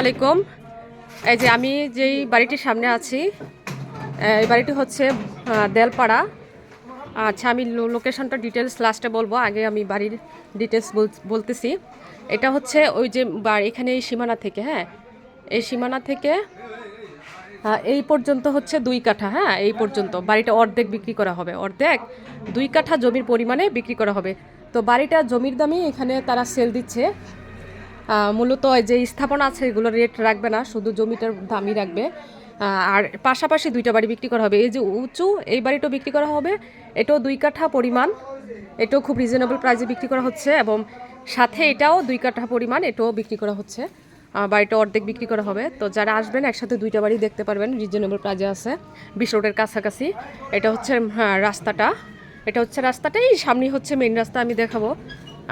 আলাইকুম। এই যে আমি যেই বাড়িটির সামনে আছি, এই বাড়িটি হচ্ছে দেলপাড়া। আচ্ছা, আমি লোকেশনটা ডিটেলস লাস্টে বলবো, আগে আমি বাড়ির ডিটেলস বলতেছি। এটা হচ্ছে ওই যে এখানে এই সীমানা থেকে, হ্যাঁ, এই সীমানা থেকে এই পর্যন্ত হচ্ছে 2 কাঠা। হ্যাঁ, এই পর্যন্ত বাড়িটা অর্ধেক বিক্রি করা হবে, অর্ধেক 2 কাঠা জমির পরিমাণে বিক্রি করা হবে। তো বাড়িটা জমির দামই এখানে তারা সেল দিচ্ছে। মূলত যে স্থাপনা আছে এগুলো রেট রাখবে না, শুধু জমিটার দামই রাখবে। আর পাশাপাশি 2টা বাড়ি বিক্রি করা হবে। এই যে উঁচু এই বাড়িটাও বিক্রি করা হবে, এটাও 2 কাঠা পরিমাণ, এটাও খুব রিজনেবল প্রাইসে বিক্রি করা হচ্ছে। এবং সাথে এটাও 2 কাঠা পরিমাণ, এটাও বিক্রি করা হচ্ছে। বাড়িটা অর্ধেক বিক্রি করা হবে। তো যারা আসবেন একসাথে 2টা বাড়ি দেখতে পারবেন, রিজনেবল প্রাইসে আছে, বিশ রোডের কাছাকাছি। এটা হচ্ছে রাস্তাটা, এটা হচ্ছে রাস্তাটাই সামনে হচ্ছে মেইন রাস্তা, আমি দেখাবো।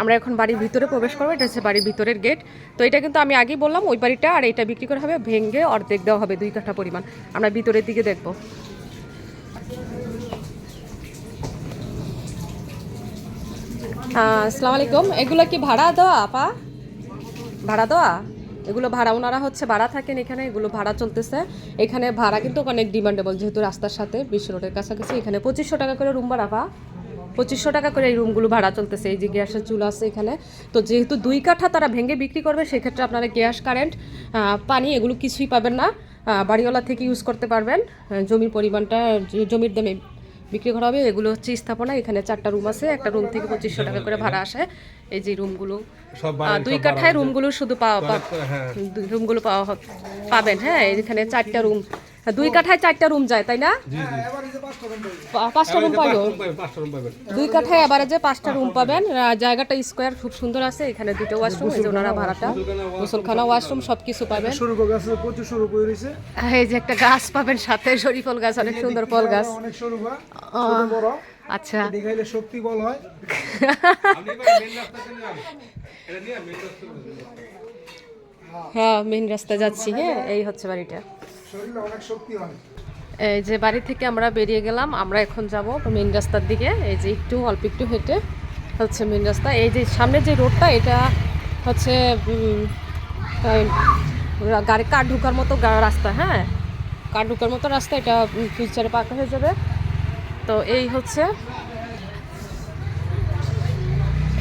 আমরা এখন বাড়ির ভিতরে প্রবেশ করবো, এটা হচ্ছে বাড়ির ভিতরের গেট। তো এটা কিন্তু আমি আগেই বললাম ওই বাড়িটা, আর এটা বিক্রি করা হবে, ভেঙে অর্ধেক দেওয়া হবে 2 কাঠা পরিমাণ। আমরা ভিতরের দিকে দেখবো। আসসালামু আলাইকুম। এগুলো কি ভাড়া দেওয়া আপা? ভাড়া দেওয়া? এগুলো ভাড়া, ওনারা হচ্ছে ভাড়া থাকেন এখানে, এগুলো ভাড়া চলতেছে। এখানে ভাড়া কিন্তু অনেক ডিমান্ডেবল, যেহেতু রাস্তার সাথে বিশ্ব রোডের কাছাকাছি। এখানে 2500 টাকা করে রুম ভাড়া, 2500 টাকা করে এই রুমগুলো ভাড়া চলতেছে। এই যে গ্যাসের চুলা আছে এখানে। তো যেহেতু 2 কাঠা তারা ভেঙে বিক্রি করবে, সেক্ষেত্রে আপনারা গ্যাস, কারেন্ট, পানি এগুলো কিছুই পাবেন না, বাড়িওয়ালা থেকে ইউজ করতে পারবেন। জমির পরিমাণটা জমির দামে বিক্রি করা হবে। এগুলো হচ্ছে স্থাপনা, এখানে 4টা রুম আছে, একটা রুম থেকে 2500 টাকা করে ভাড়া আসে। এই যে রুমগুলো 2 কাঠায় রুমগুলো শুধু রুমগুলো পাবেন। হ্যাঁ, এখানে 4টা রুম, 2 কাঠায় 4টা রুম যায়, তাই না? 5টা রুম পাবেন, 2 কাঠায় এভারেজে 5টা রুম পাবেন। জায়গাটা স্কোয়ার, খুব সুন্দর আছে। এখানে 2টা ওয়াশরুম, এই যে ওনারা ভাড়াটা, গোসলখানা, ওয়াশরুম সবকিছু পাবেন। এই যে একটা গাছ পাবেন সাথে, শরীফল গাছ, অনেক সুন্দর ফল গাছ। আচ্ছা, শক্তি বল হয়। হ্যাঁ, মেইন রাস্তা যাচ্ছি। হ্যাঁ, এই হচ্ছে বাড়িটা। এই যে বাড়ি থেকে আমরা বেরিয়ে গেলাম, আমরা এখন যাব মেইন রাস্তার দিকে। এই যে একটু অল্প একটু হেঁটে হচ্ছে মেইন রাস্তা। এই যে সামনে যে রোডটা, এটা হচ্ছে গাড়ি কার ঢোকার মতো রাস্তা। হ্যাঁ, কার ঢোকার মতো রাস্তা, এটা ফিউচারে পাকা হয়ে যাবে। তো এই হচ্ছে,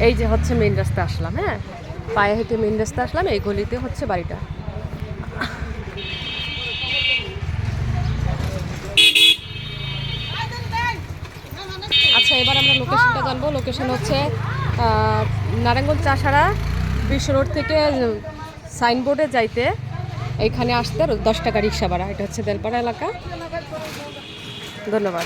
এই যে হচ্ছে মেইন রাস্তা আসলাম। হ্যাঁ, পায়ে হেঁটে মেইন রাস্তা আসলাম, এই গলিতে হচ্ছে বাড়িটা। আচ্ছা, এবার আমরা লোকেশনটা জানবো। লোকেশন হচ্ছে নারায়ণগঞ্জ চাষাড়া বিশ্ব রোড থেকে সাইনবোর্ডে যাইতে এখানে আসতে 10 টাকা রিক্সা ভাড়া। এটা হচ্ছে দেলপাড়া এলাকা। ধন্যবাদ।